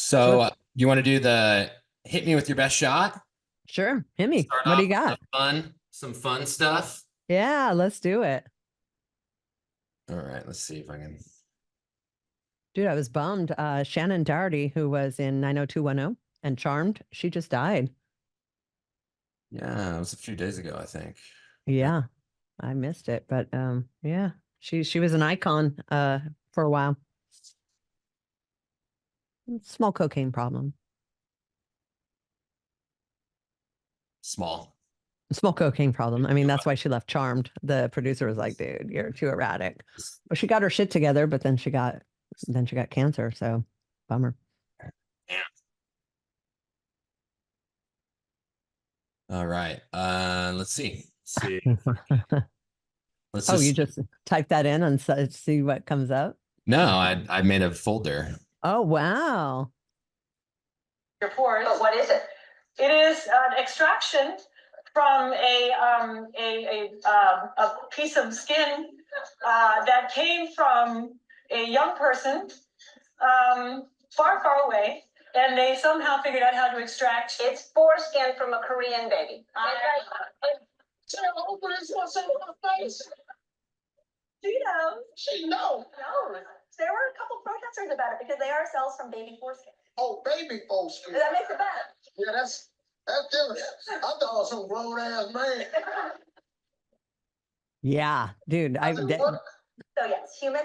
Sure. So you want to do the hit me with your best shot? Sure. Hit me. Start What do off you with got? some fun stuff. Yeah, let's do it. All right, let's see if I can. Dude, I was bummed. Shannon Doherty, who was in 90210 and Charmed, she just died. Yeah, it was a few days ago, I think. Yeah. Yeah, I missed it. But yeah, she was an icon for a while. Small cocaine problem. Small. Small cocaine problem. I mean, that's why she left Charmed. The producer was like, dude, you're too erratic. But she got her shit together, but then she got cancer. So bummer. Yeah. All right. Let's see. Let's see. Let's Oh, you just just type that in and see what comes up? no, I made a folder. Oh, wow. Your pores. But what is it? It is an extraction from a piece of skin that came from a young person far, far away, and they somehow figured out how to extract. It's foreskin from a Korean baby. Open this one in my face. She knows. She knows. There were a couple protesters about it because they are cells from baby foreskin. Oh, baby foreskin. That makes it better. Yeah, that's different. I thought it was some grown ass man. Yeah, dude. So yes, human.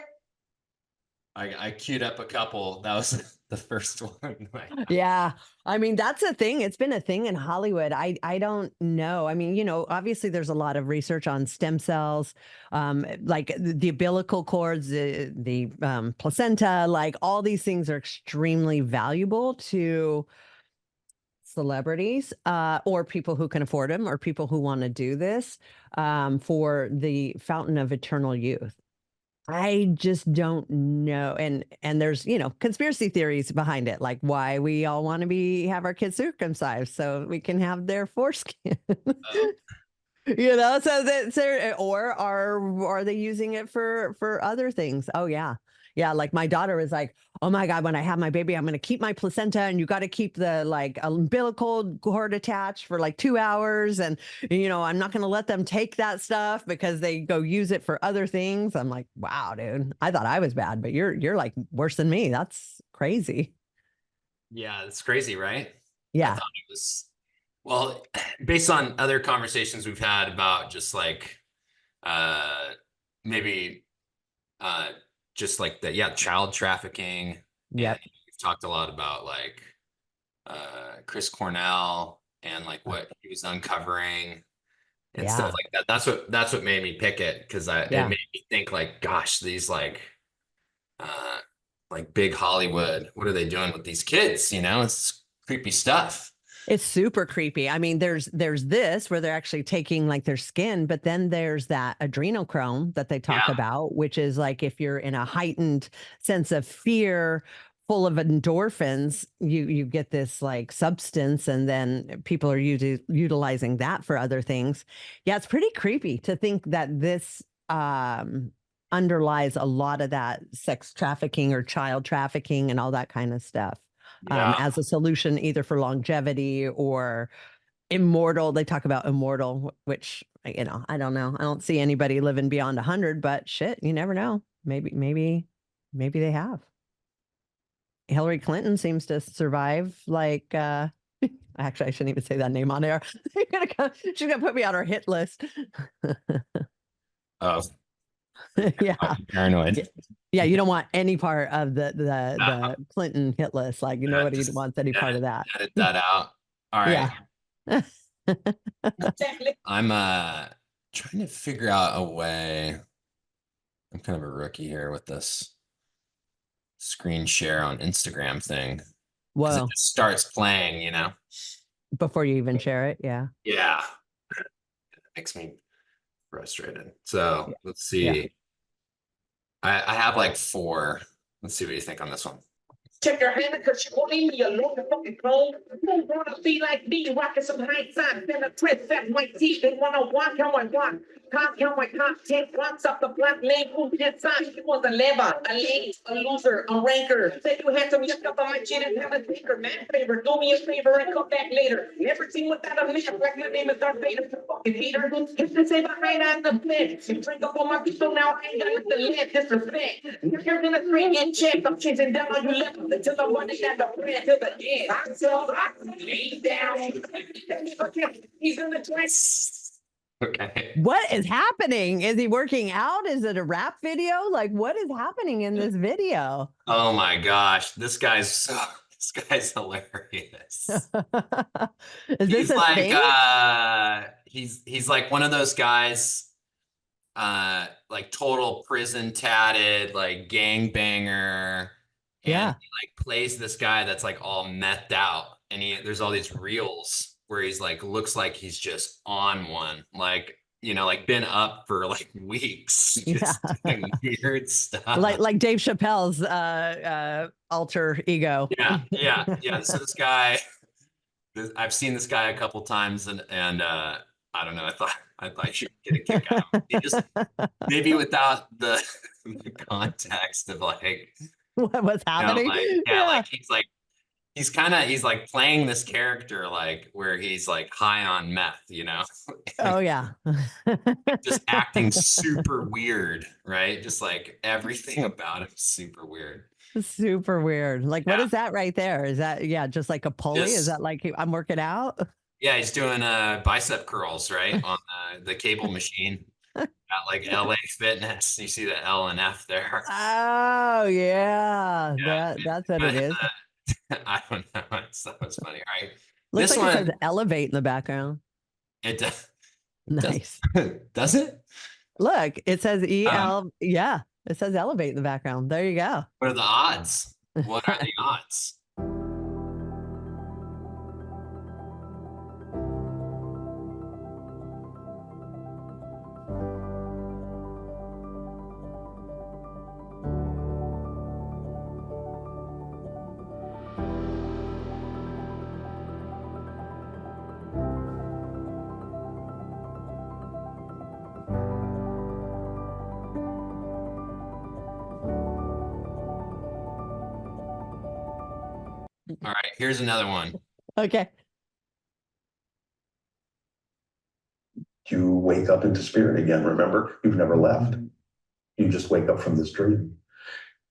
I queued up a couple. That was the first one. Yeah. I mean, that's a thing. It's been a thing in Hollywood. I don't know. I mean, obviously there's a lot of research on stem cells, like the umbilical cords, the placenta, like all these things are extremely valuable to celebrities or people who can afford them or people who want to do this for the fountain of eternal youth. I just don't know. And there's, conspiracy theories behind it, like why we all want to have our kids circumcised so we can have their foreskin. So that's or are they using it for other things? Oh yeah. Yeah, like my daughter is like, oh my God, when I have my baby, I'm going to keep my placenta and you got to keep the like umbilical cord attached for like 2 hours. And, I'm not going to let them take that stuff because they go use it for other things. I'm like, wow, dude, I thought I was bad, but you're like worse than me. That's crazy. Yeah, it's crazy, right? I Yeah. thought it was well, based on other conversations we've had about just like uh maybe uh just like the child trafficking, and Yep. we've talked a lot about like Chris Cornell and like what he was uncovering and stuff Yeah. like that. That's what made me pick it because it Yeah. made me think like, gosh, these like big Hollywood, what are they doing with these kids? It's creepy stuff. It's super creepy. I mean, there's this where they're actually taking like their skin, but then there's that adrenochrome that they talk Yeah. about, which is like if you're in a heightened sense of fear, full of endorphins, you get this like substance, and then people are utilizing that for other things. Yeah, it's pretty creepy to think that this underlies a lot of that sex trafficking or child trafficking and all that kind of stuff Yeah. as a solution either for longevity or immortal. They talk about immortal, which, I don't know. I don't see anybody living beyond 100, but shit, you never know. Maybe they have. Hillary Clinton seems to survive like, actually, I shouldn't even say that name on air. She's gonna put me on her hit list. Oh, Yeah. paranoid. Yeah, you don't want any part of the the Uh, the Clinton hit list. Like nobody just wants any part edit, of that. edit that out. All right. Yeah. I'm trying to figure out a way. I'm kind of a rookie here with this screen share on Instagram thing because it Whoa. just starts playing. Before you even share it. Yeah. Yeah. It makes me frustrated. So Yeah. let's Yeah. see. I have like four. Let's see what you think on this one. Check your hand because she won't leave me alone in fucking clone. Don't wanna be like me, rocking some high side, then a twist, set my teeth, and 101, count my one. Count my content, once up the black lane, who gets on? He was a lever, a late, a loser, a ranker. Said you had some yuck up on my chin and have a taker. Man, favor, do me a favor and come back later. Never seen without a map, like my name is Darth Vader, you fucking hater. If they say behind on the bed, you drink up on my people now, I ain't got the lead, disrespect. You're gonna bring in check, I'm chasing down on you left until I'm running down the bread to the end. I lay down. He's in the twist. Okay. What is happening? Is he working out? Is it a rap video? Like, what is happening in this video? Oh my gosh, this guy's hilarious. Is this He's a like thing? he's like one of those guys like total prison tatted, like gangbanger, and Yeah. he like plays this guy that's like all methed out, and there's all these reels where he's like looks like he's just on one, like like been up for like weeks, just doing weird stuff. Like Dave Chappelle's alter ego. Yeah. So this guy, I've seen this guy a couple times, and I don't know. I thought you'd get a kick out of him. Just maybe without the context of like What was happening? like he's like playing this character like where he's like high on meth, Oh yeah. just acting super weird, right? Just like everything about him super weird. Super weird. Like, what is that right there? Is that, just like a pulley? Is that like I'm working out? Yeah, he's doing bicep curls, right? On the cable machine. Got like LA Fitness. You see the L and F there. Oh yeah. That's what it is. I don't know. That was funny. All right. Looks This like one, it says elevate in the background. it does. Nice. Does it? Look, it says EL. Yeah, it says elevate in the background. There you go. What are the odds? What are the odds? All right, here's another one. Okay. You wake up into spirit again, remember? You've never left. You just wake up from this dream.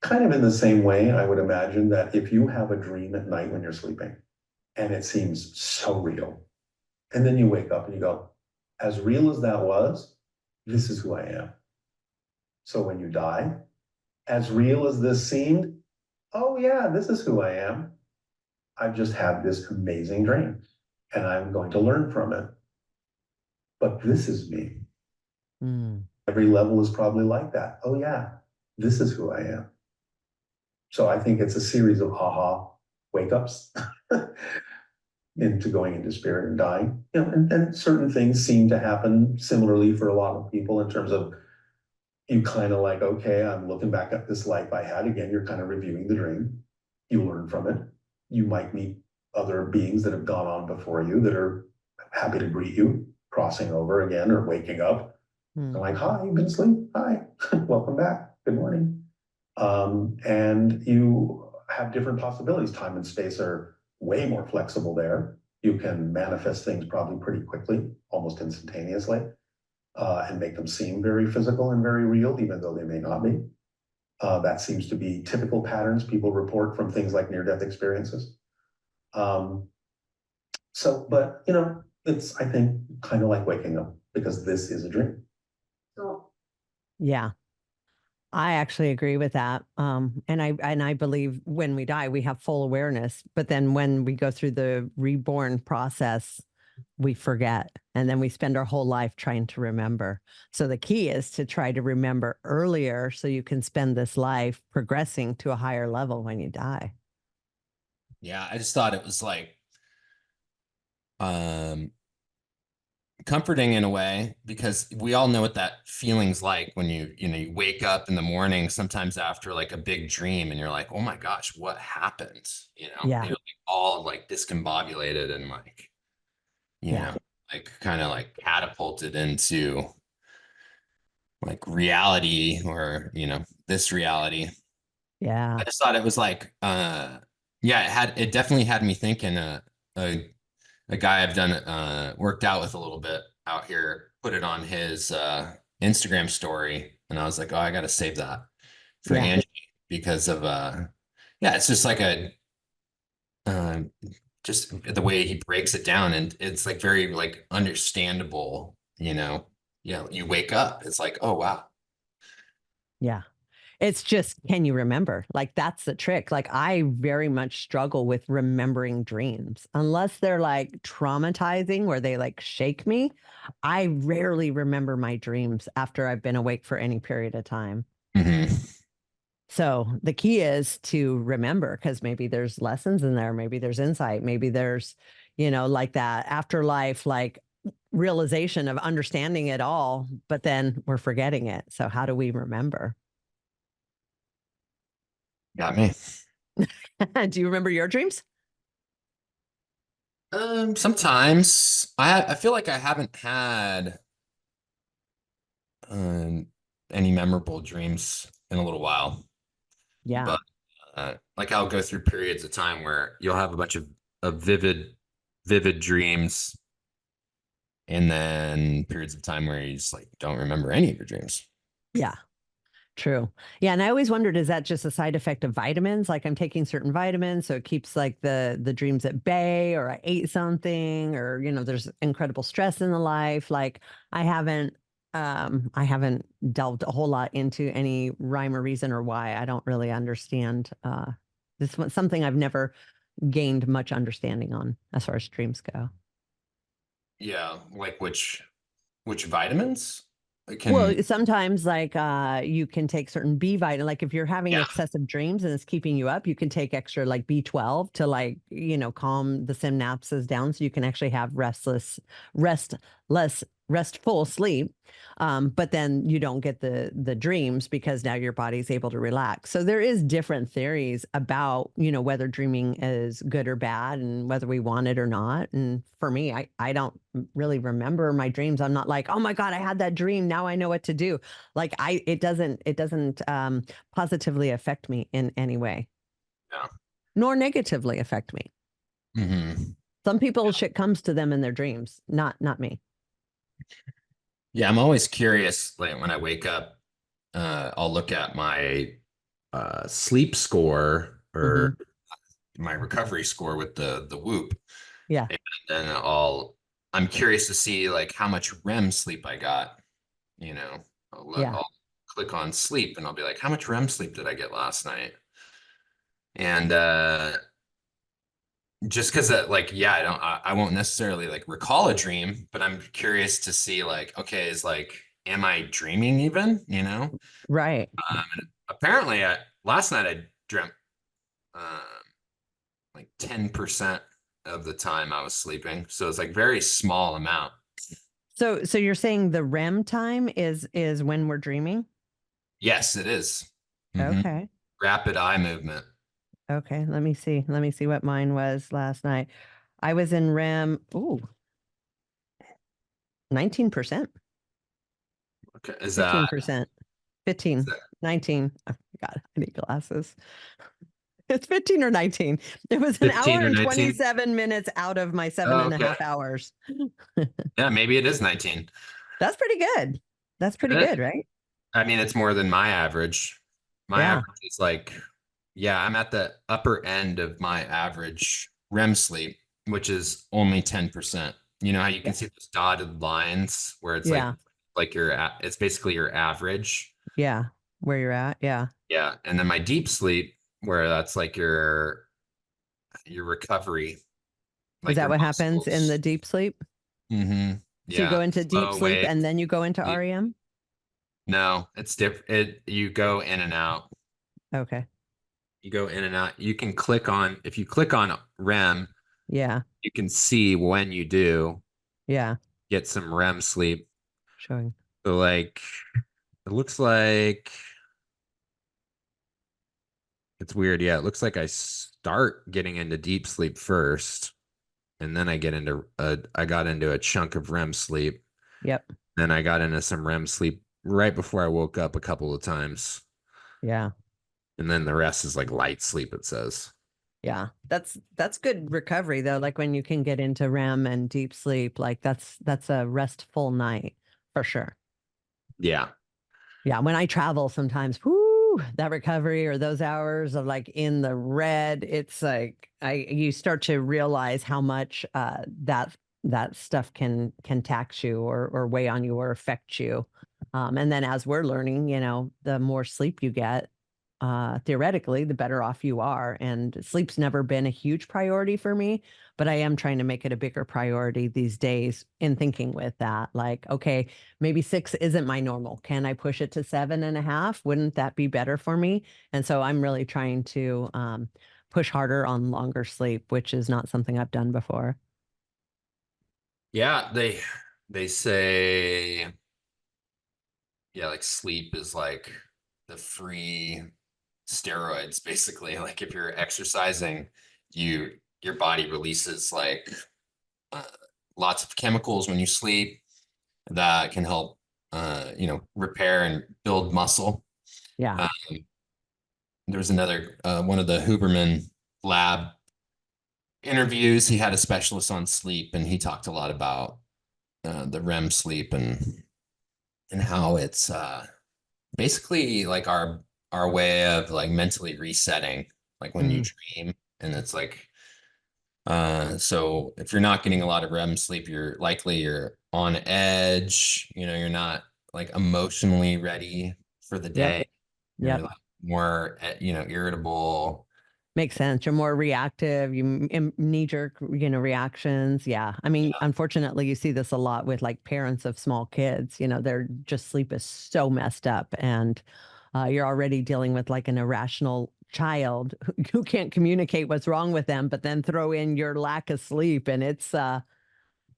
Kind of in the same way, I would imagine that if you have a dream at night when you're sleeping, and it seems so real, and then you wake up and you go, as real as that was, this is who I am. So when you die, as real as this seemed, oh yeah, this is who I am. I've just had this amazing dream, and I'm going to learn from it. But this is me. Every level is probably like that. Oh yeah, this is who I am. So I think it's a series of aha wake-ups into going into spirit and dying. And certain things seem to happen similarly for a lot of people in terms of you kind of like, okay, I'm looking back at this life I had. Again, you're kind of reviewing the dream. You learn from it. You might meet other beings that have gone on before you that are happy to greet you, crossing over again or waking up. They're like, hi, you've been asleep. Hi, welcome back. Good morning. And you have different possibilities. Time and space are way more flexible there. You can manifest things probably pretty quickly, almost instantaneously, and make them seem very physical and very real, even though they may not be. That seems to be typical patterns people report from things like near-death experiences. But it's, I think, kind of like waking up because this is a dream. Yeah, I actually agree with that. And I believe when we die, we have full awareness, but then when we go through the reborn process, we forget. And then we spend our whole life trying to remember. So the key is to try to remember earlier so you can spend this life progressing to a higher level when you die. Yeah, I just thought it was like, comforting in a way, because we all know what that feeling's like when you wake up in the morning, sometimes after like a big dream, and you're like, oh my gosh, what happened? Yeah. You're like all like discombobulated and like, Yeah. like kind of like catapulted into like reality, or this reality. Yeah. I just thought it was like yeah, it definitely had me thinking. A guy I've done worked out with a little bit out here put it on his Instagram story, and I was like, oh, I gotta save that for Yeah. Angie, because of yeah, it's just like a uh, just the way he breaks it down, and it's like very like understandable. Yeah, you wake up, it's like, oh wow. Yeah. It's just, can you remember? Like, that's the trick. Like, I very much struggle with remembering dreams. Unless they're like traumatizing where they like shake me, I rarely remember my dreams after I've been awake for any period of time. Hmm. So the key is to remember, because maybe there's lessons in there, maybe there's insight, maybe there's, like that afterlife, like realization of understanding it all, but then we're forgetting it. So how do we remember? Got me. Do you remember your dreams? Sometimes I feel like I haven't had um any memorable dreams in a little while, Yeah. but like I'll go through periods of time where you'll have a bunch of vivid dreams, and then periods of time where you just like don't remember any of your dreams. Yeah. True. Yeah, and I always wondered, is that just a side effect of vitamins? Like I'm taking certain vitamins, so it keeps like the dreams at bay, or I ate something, or there's incredible stress in the life. Like I haven't delved a whole lot into any rhyme or reason or why. I don't really understand. This was something I've never gained much understanding on as far as dreams go. Yeah, like which vitamins? It Well, can. sometimes like you can take certain B vitamin, like if you're having Yeah. excessive dreams and it's keeping you up, you can take extra like B12 to like, calm the synapses down so you can actually have restful sleep. But then you don't get the dreams because now your body's able to relax. So there is different theories about, whether dreaming is good or bad and whether we want it or not. And for me, I don't really remember my dreams. I'm not like, oh my God, I had that dream. Now I know what to do. Like it doesn't positively affect me in any way, Yeah. nor negatively affect me. Hmm. Some people shit comes to them in their dreams, not me. Yeah, I'm always curious. Like when I wake up, I'll look at my sleep score, Hmm. or my recovery score with the Whoop, Yeah. and then I'm curious to see like how much REM sleep I got. You know, Yeah. I'll click on sleep, and I'll be like, how much REM sleep did I get last night? And just because like, yeah, I won't necessarily like recall a dream, but I'm curious to see like, okay, is like, am I dreaming even? Right. And apparently last night I dreamt um like 10% of the time I was sleeping. So it's like very small amount. So you're saying the REM time is when we're dreaming? Yes, it is. Hmm. Okay. Rapid eye movement. Okay. Let me see. Let me see what mine was last night. I was in REM. Ooh, 19%, Okay. Is that, 15%, is 15, that 19. Oh God, I need glasses. It's 15 or 19. It was an 15 hour or and 19? 27 minutes out of my seven Oh, and a okay. half hours. Yeah, maybe it is 19. That's pretty good. That's pretty Eh, good, right? I mean, it's more than my average. My Yeah. average is like, yeah, I'm at the upper end of my average REM sleep, which is only 10%. You know how you Yeah. can see those dotted lines where it's Yeah. like it's basically your average. Yeah. Where you're at. Yeah. Yeah. And then my deep sleep, where that's like your recovery, Is like that your what happens in the muscles. deep sleep? Hmm. So you Yeah. go into deep Slow sleep wave. and then you go into Deep. REM? No, it's different. You go in and out. Okay. You go in and out. You can click on, if you click on REM, Yeah. you can see when you do. Yeah. get some REM sleep. Showing. So like, it looks like it's weird. Yeah, it looks like I start getting into deep sleep first, and then I got into a chunk of REM sleep. Yep. Then I got into some REM sleep right before I woke up a couple of times. Yeah. And then the rest is like light sleep, it says. Yeah. That's good recovery though. Like when you can get into REM and deep sleep, like that's a restful night for sure. Yeah. Yeah. When I travel sometimes, whoo, that recovery or those hours of like in the red, it's like you start to realize how much that stuff can tax you or weigh on you or affect you. And then as we're learning, the more sleep you get, theoretically, the better off you are. And sleep's never been a huge priority for me, but I am trying to make it a bigger priority these days in thinking with that. Like, okay, maybe 6 isn't my normal. Can I push it to 7.5? Wouldn't that be better for me? And so I'm really trying to push harder on longer sleep, which is not something I've done before. Yeah, they say, yeah, like sleep is like the free steroids, basically. Like if you're exercising, your body releases like uh, lots of chemicals when you sleep that can help repair and build muscle. Yeah. Um, there's another one of the Huberman lab interviews. He had a specialist on sleep, and he talked a lot about the REM sleep and how it's basically like our way of like mentally resetting, like when you Mm, dream, and it's like so if you're not getting a lot of REM sleep, you're on edge, you're not like emotionally ready for the yep. day. You're Yep. like more irritable. Makes sense. You're more reactive, knee jerk, reactions. Yeah. I mean, Yeah. unfortunately, you see this a lot with like parents of small kids, their just sleep is so messed up. And you're already dealing with like an irrational child who can't communicate what's wrong with them, but then throw in your lack of sleep. And it's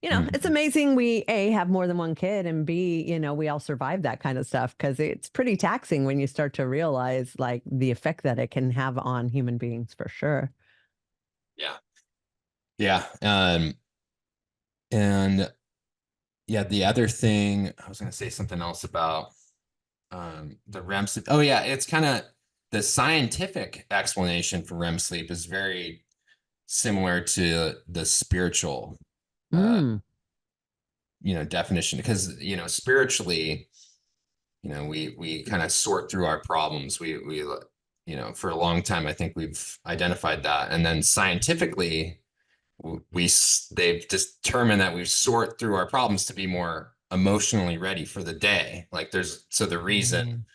Mhm. amazing we A, have more than one kid, and B, we all survive that kind of stuff because it's pretty taxing when you start to realize like the effect that it can have on human beings for sure. Yeah. Yeah. And yeah, the other thing I was going to say something else about the REM sleep. Oh yeah, it's kind of the scientific explanation for REM sleep is very similar to the spiritual uh Mm, definition, because spiritually, we kind of sort through our problems. We for a long time I think we've identified that, and then scientifically they've determined that we sort through our problems to be more emotionally ready for the day. Like the reason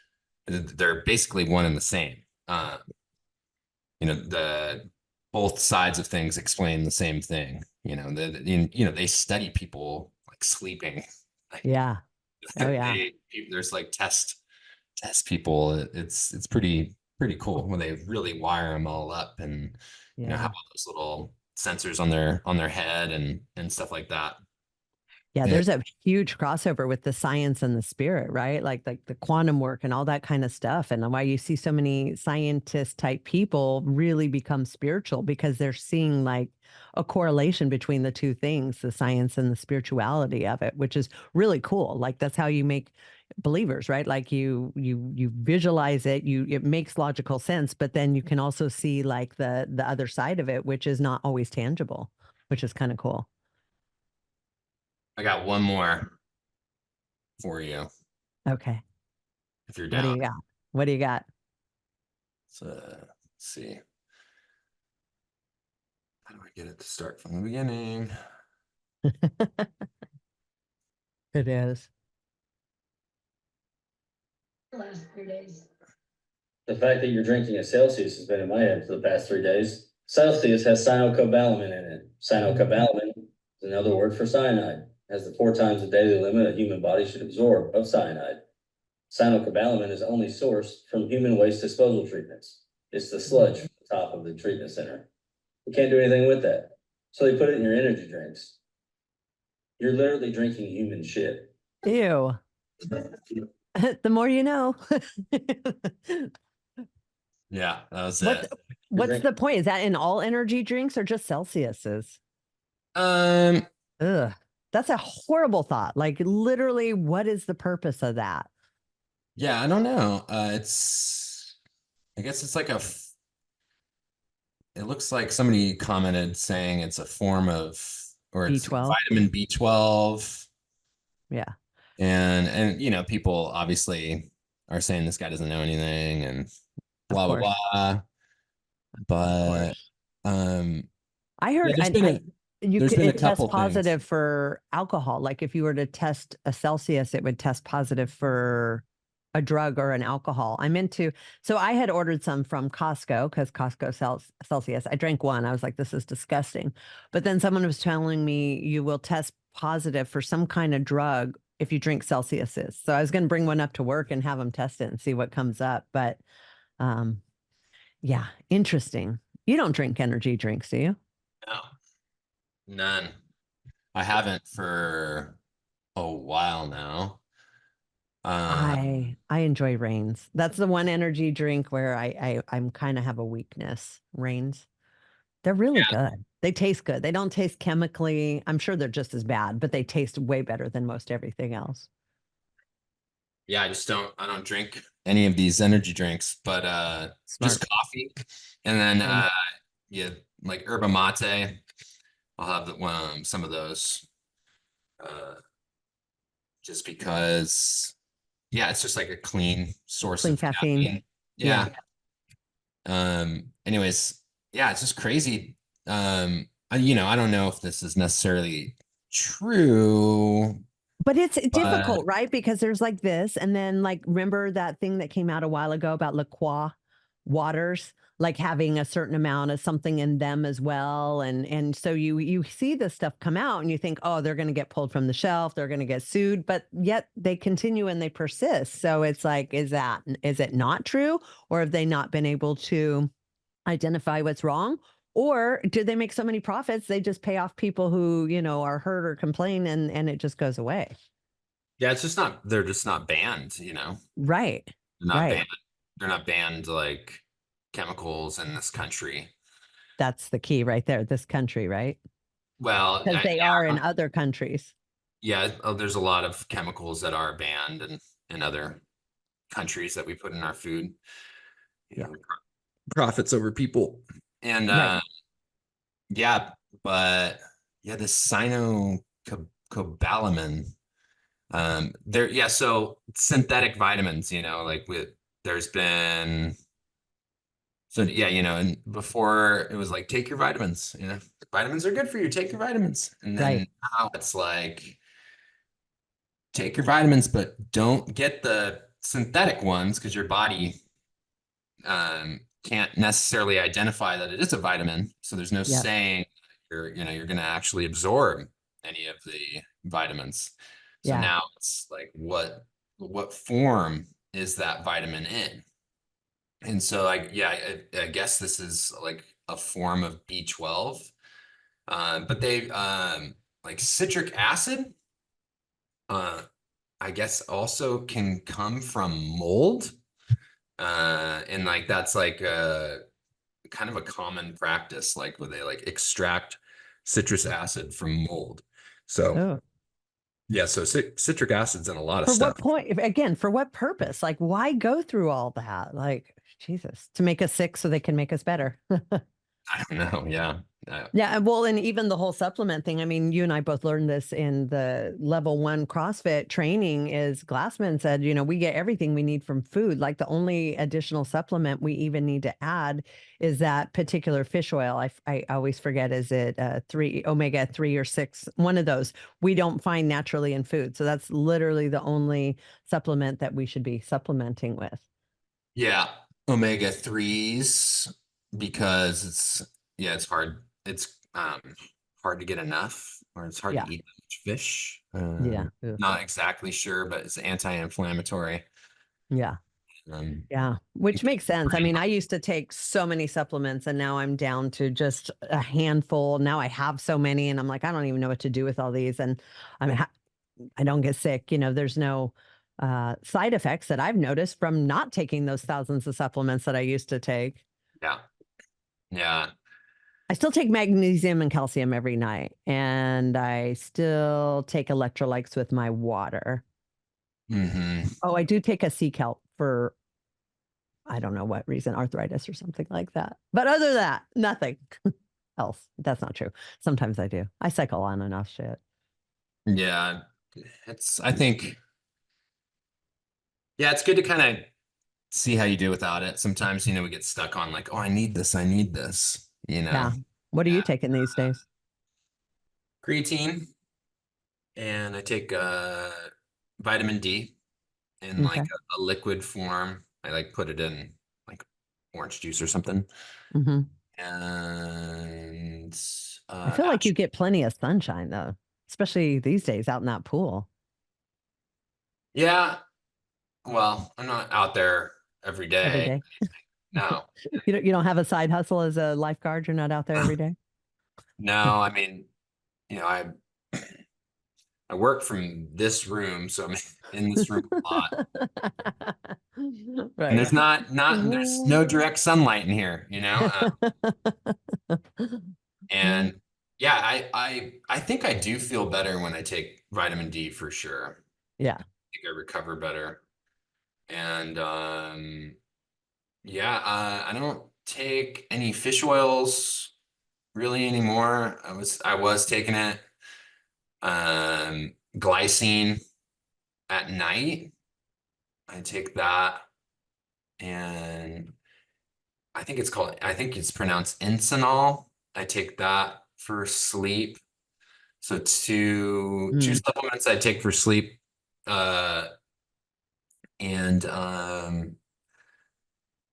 mm, they're basically one and the same. Uh, the both sides of things explain the same thing. They study people like sleeping. Like yeah. Oh yeah. there's like test people. It's pretty cool when they really wire them all up, and have Yeah. all those little sensors on their head and stuff like that. Yeah, Yeah. there's a huge crossover with the science and the spirit, right? Like the quantum work and all that kind of stuff. And why you see so many scientist type people really become spiritual because they're seeing like a correlation between the two things, the science and the spirituality of it, which is really cool. Like that's how you make believers, right? Like you visualize it, it makes logical sense, but then you can also see like the other side of it, which is not always tangible, which is kind of cool. I got one more for you Okay. if you're What do down. you got? What do you got? So let's see. How do I get it to start from the beginning? It is. Last 3 days. The fact that you're drinking a Celsius has been in my head for the past 3 days. Celsius has cyanocobalamin in it. Cyanocobalamin is another word for cyanide. It has the 4 times the daily limit a human body should absorb of cyanide. Cyanocobalamin is only sourced from human waste disposal treatments. It's the sludge from the top of the treatment center. We can't do anything with that. So they put it in your energy drinks. You're literally drinking human shit. Ew. The more you know. Yeah, that was What it. what's the point? Is that in all energy drinks or just Celsius's? Um, Ugh. That's a horrible thought. Like literally, what is the purpose of that? yeah, I don't know. I guess it's like it looks like somebody commented saying it's a form of, or it's B12. vitamin B12. Yeah. And you know, people obviously are saying this guy doesn't know anything and Of blah blah course. blah. Of But course. um, I yeah, heard there's been a it tests couple things. positive for alcohol. Like if you were to test a Celsius, it would test positive for a drug or an alcohol. So I had ordered some from Costco because Costco sells Celsius. I drank one. I was like, this is disgusting. But then someone was telling me you will test positive for some kind of drug if you drink Celsiuses. So I was going to bring one up to work and have them test it and see what comes up. But um, yeah, interesting. You don't drink energy drinks, do you? No, none. I haven't for a while now. I enjoy Reigns. That's the one energy drink where I'm kind of have a weakness. Reigns. They're really good. They taste good. They don't taste chemically. I'm sure they're just as bad, but they taste way better than most everything else. Yeah, I don't drink any of these energy drinks, but Smart. just coffee. And then Same. yeah, like yerba mate. I'll have some of those. Uh just because yeah, it's just like a clean source Clean of caffeine. caffeine. Yeah. Yeah. Anyways, yeah, it's just crazy. You know, I don't know if this is necessarily true, But it's but difficult, right? Because there's like this, and then like remember that thing that came out a while ago about La Croix waters, like having a certain amount of something in them as well. And so you see this stuff come out and you think, oh, they're gonna get pulled from the shelf, they're gonna get sued, but yet they continue and they persist. So it's like, is it not true? Or have they not been able to identify what's wrong? Or do they make so many profits they just pay off people who, are hurt or complain and it just goes away? yeah, it's just not they're just not banned, you know. Right. They're not Right. banned. They're not banned like chemicals in this country. That's the key right there. This country, right? Well, Because they are in other countries. yeah, there's a lot of chemicals that are banned in other countries that we put in our food. You Yeah. know, profits over people. And Right. yeah, but yeah, the cyanocobalamin. There, yeah, so synthetic vitamins, you know, like there's been, so yeah, you know, and before it was like, take your vitamins, you know, vitamins are good for you, take your vitamins. And Right. then now it's like, take your vitamins, but don't get the synthetic ones because your body can't necessarily identify that it is a vitamin. So there's no Yep. saying you're going to actually absorb any of the vitamins. So Yeah. now it's like, what form is that vitamin in? And so like, yeah, I guess this is like a form of B12. But they like citric acid, I guess also can come from mold. And like that's like kind of a common practice, like where they like extract citrus acid from mold. So Oh. yeah, so citric acid's in a lot of For stuff. what point? Again, for what purpose? Like, why go through all that? Like, Jesus, to make us sick so they can make us better. I don't know. Yeah. Yeah, well, and even the whole supplement thing. I mean, you and I both learned this in the level 1 CrossFit training is Glassman said, we get everything we need from food. Like the only additional supplement we even need to add is that particular fish oil. I always forget, is it omega 3 or 6, one of those we don't find naturally in food. So that's literally the only supplement that we should be supplementing with. Yeah. Omega 3s because it's hard. It's hard to get enough, or it's hard to Yeah. eat much fish. Yeah. Ugh. Not exactly sure, but it's anti-inflammatory. Yeah. Yeah, which makes sense. I mean, I used to take so many supplements and now I'm down to just a handful. Now I have so many and I'm like, I don't even know what to do with all these. And I mean, I don't get sick. There's no side effects that I've noticed from not taking those thousands of supplements that I used to take. Yeah. Yeah. I still take magnesium and calcium every night, and I still take electrolytes with my water. Oh, I do take a sea kelp for, I don't know what reason, arthritis or something like that. But other than that, nothing else. That's not true. Sometimes I do. I cycle on and off shit. Yeah. I think, yeah, it's good to kind of see how you do without it. Sometimes, we get stuck on like, oh, I need this. Yeah. What are you taking these days? Creatine, and I take vitamin D in like Okay. a liquid form. I like put it in like orange juice or something. hmm And I feel like you get plenty of sunshine though, especially these days out in that pool. yeah, well, I'm not out there every Every day. day. No. You don't have a side hustle as a lifeguard? You're not out there every day? No, I mean, I work from this room, so I'm in this room a lot. And Right. there's no direct sunlight in here, and yeah, I think I do feel better when I take vitamin D for sure. Yeah. I think I recover better. And yeah, I don't take any fish oils really anymore. I was taking it. Glycine at night. I take that, and I think it's pronounced Insanol. I take that for sleep. So two supplements I take for sleep. And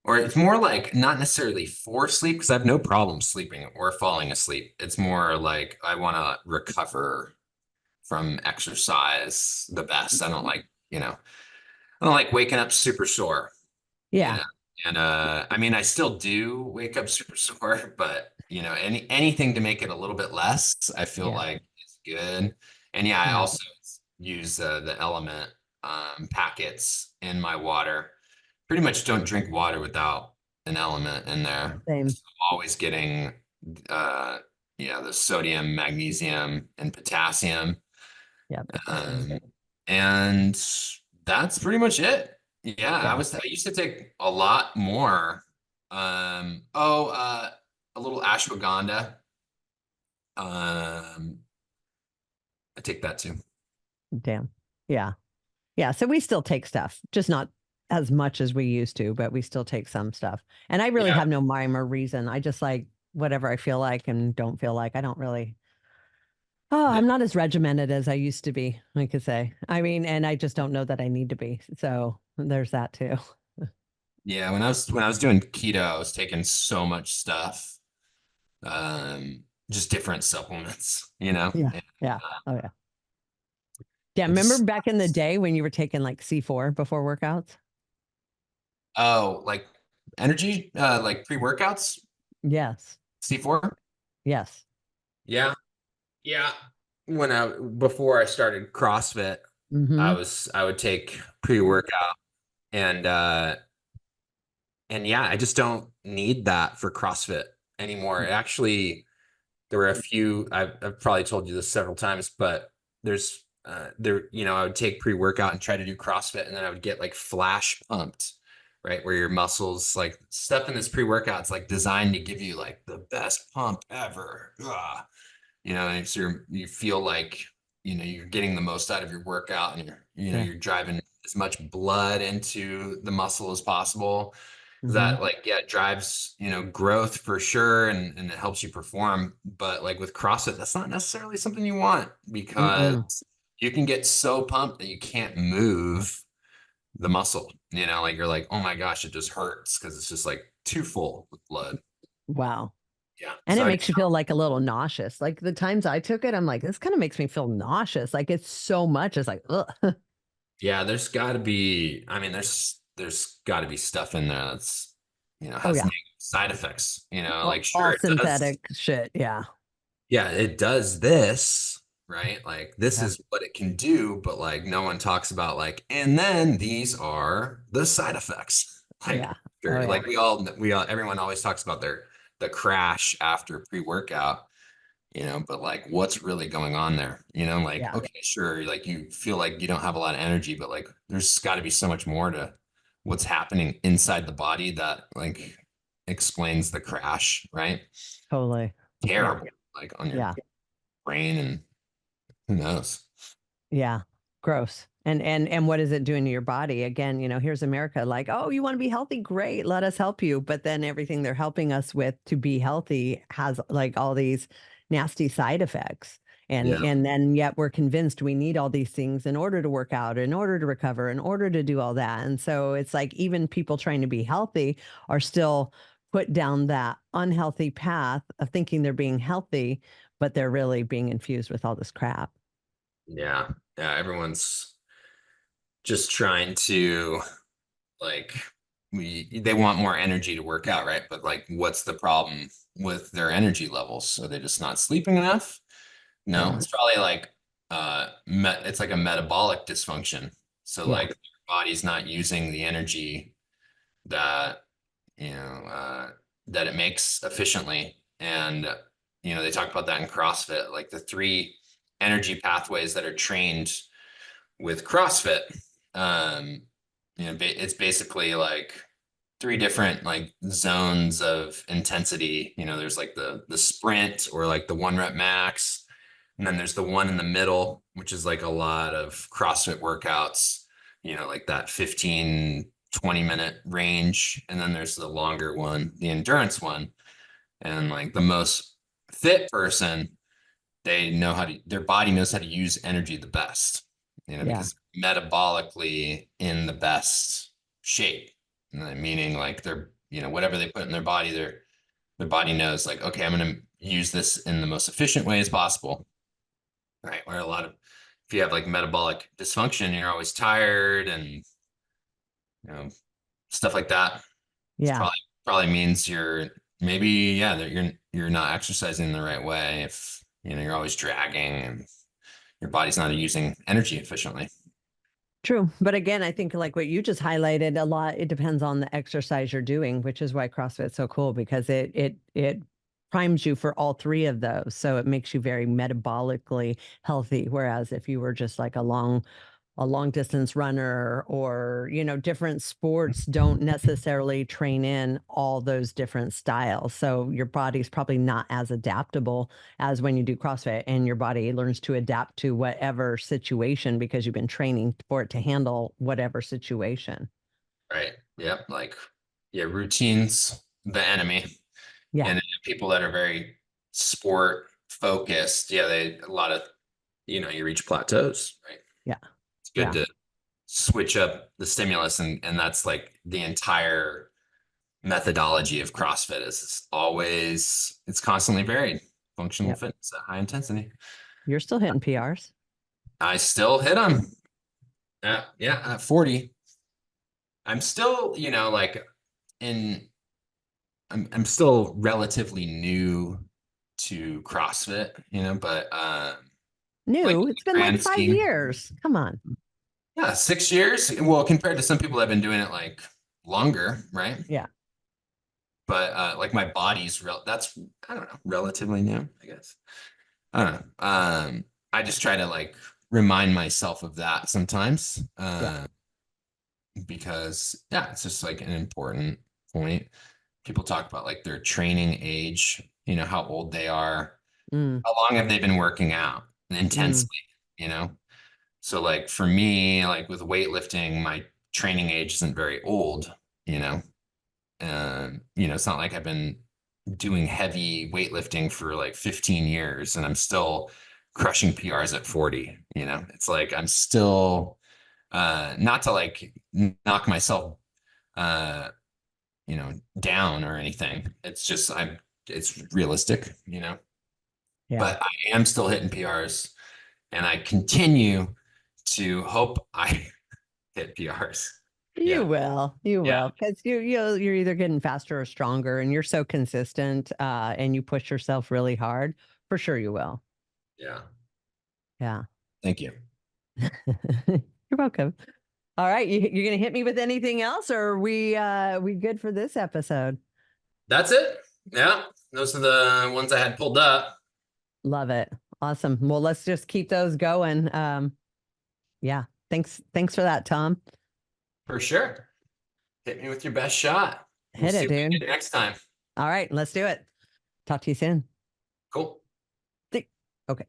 or it's more like not necessarily for sleep, because I have no problem sleeping or falling asleep. It's more like I want to recover from exercise the best. I don't like, waking up super sore. Yeah. And I mean, I still do wake up super sore, but anything to make it a little bit less, I feel Yeah. like is good. And yeah, I Yeah. also use the element packets in my water. Pretty much don't drink water without an element in there. Same. So I'm always getting the sodium, magnesium, and potassium. Yeah. And that's pretty much it. Yeah, Yeah. I used to take a lot more. A little ashwagandha. I take that too. Damn. Yeah. Yeah. So we still take stuff, just not as much as we used to, but we still take some stuff. And I really Yeah. have no rhyme or reason. I just like whatever I feel like and don't feel like. I don't really. Oh, I'm not as regimented as I used to be, I could say. I mean, and I just don't know that I need to be. So there's that too. Yeah, when I was doing keto, I was taking so much stuff. Just different supplements, Yeah. And, Yeah. Oh yeah. Yeah. Remember back in the day when you were taking like C4 before workouts? oh, like energy, like pre-workouts, Yes. C4? Yes. Yeah. Yeah. Before I started CrossFit, hmm I would take pre-workout, and yeah, I just don't need that for CrossFit anymore. Actually, there were a few, I've probably told you this several times, but I would take pre-workout and try to do CrossFit, and then I would get like flash pumped, right? Where your muscles, like stuff in this pre-workout, it's like designed to give you like the best pump ever. And so you feel like, you're getting the most out of your workout, and you're driving as much blood into the muscle as possible. That drives, growth for sure. And it helps you perform. But like with CrossFit, that's not necessarily something you want, because you can get so pumped that you can't move the muscle, like you're like, oh my gosh, it just hurts because it's just like too full with blood. Wow. Yeah. And So it makes you feel like a little nauseous. Like the times I took it, I'm like, this kind of makes me feel nauseous. Like it's so much. It's like, ugh. yeah, there's got to be, I mean, there's there's got to be stuff in there that's, Oh has yeah. negative side effects, like All sure it does. synthetic shit. Yeah. Yeah, it does this, right? Like this Yeah. is what it can do, but like no one talks about like, and then these are the side effects. Like, Yeah. Oh sure, yeah. like everyone always talks about the crash after pre-workout, but like what's really going on there? Like, Yeah. okay, sure, like you feel like you don't have a lot of energy, but like there's got to be so much more to what's happening inside the body that like explains the crash, right? Totally. Yeah. Terrible, like on your Yeah. brain and who knows? Yeah. Gross. And what is it doing to your body? Again, here's America like, oh, you want to be healthy? Great. Let us help you. But then everything they're helping us with to be healthy has like all these nasty side effects. And Yeah. and then yet we're convinced we need all these things in order to work out, in order to recover, in order to do all that. And so it's like even people trying to be healthy are still put down that unhealthy path of thinking they're being healthy, but they're really being infused with all this crap. Yeah. Yeah. Everyone's just trying to like they want more energy to work out, right? But like what's the problem with their energy levels? Are they just not sleeping enough? No, Yeah. it's probably like it's like a metabolic dysfunction. So Yeah. like your body's not using the energy that that it makes efficiently. And they talk about that in CrossFit, like the three energy pathways that are trained with CrossFit. It's basically like three different like zones of intensity. There's like the sprint or like the 1 rep max, and then there's the one in the middle, which is like a lot of CrossFit workouts, like that 15-20 minute range. And then there's the longer one, the endurance one. And like the most fit person, their body knows how to use energy the best, Yeah. because metabolically in the best shape. Meaning like they're, whatever they put in their body, their body knows like, okay, I'm going to use this in the most efficient way as possible. Right. Where if you have like metabolic dysfunction, you're always tired and, stuff like that. It's Yeah. probably means maybe, yeah, that you're not exercising the right way if, you're always dragging and your body's not using energy efficiently. True. But again, I think like what you just highlighted a lot, it depends on the exercise you're doing, which is why CrossFit's so cool because it primes you for all three of those. So it makes you very metabolically healthy. Whereas if you were just like a long distance runner or different sports don't necessarily train in all those different styles, so your body's probably not as adaptable as when you do CrossFit, and your body learns to adapt to whatever situation because you've been training for it to handle whatever situation. Right. Yep. Like, yeah, routines, the enemy. Yeah. And people that are very sport focused, yeah, a lot of, you reach plateaus, right? Yeah. It's good Yeah. to switch up the stimulus, and that's like the entire methodology of CrossFit it's constantly varied. Functional Yep. fitness at high intensity. You're still hitting PRs. I still hit them. At 40. I'm still, like in I'm still relatively new to CrossFit, but like New. It's been like grand scheme, five years. Come on. yeah, 6 years. Well, compared to some people that have been doing it like longer, right? Yeah. But like my body's that's, I don't know, relatively new, I guess. I don't know. I just try to like remind myself of that sometimes. Yeah. Because yeah, it's just like an important point. People talk about like their training age, how old they are, Mm, how long have they been working out mm, intensely, you know? So like for me, like with weightlifting, my training age isn't very old, you know. It's not like I've been doing heavy weightlifting for like 15 years and I'm still crushing PRs at 40, It's like I'm still not to like knock myself uh down or anything. It's just it's realistic, yeah. but I am still hitting PRs and I continue to hope I hit PRs. You will, you Yeah. will, because you're either getting faster or stronger, and you're so consistent, and you push yourself really hard. For sure, you will. Yeah. Yeah. Thank you. You're welcome. All right, you're gonna hit me with anything else, or are we good for this episode? That's it. Yeah. Those are the ones I had pulled up. Love it. Awesome. Well, let's just keep those going. Yeah. Thanks for that, Tom. For sure. Hit me with your best shot. We'll Hit see it, what we dude. get next time. All right, let's do it. Talk to you soon. Cool. Okay.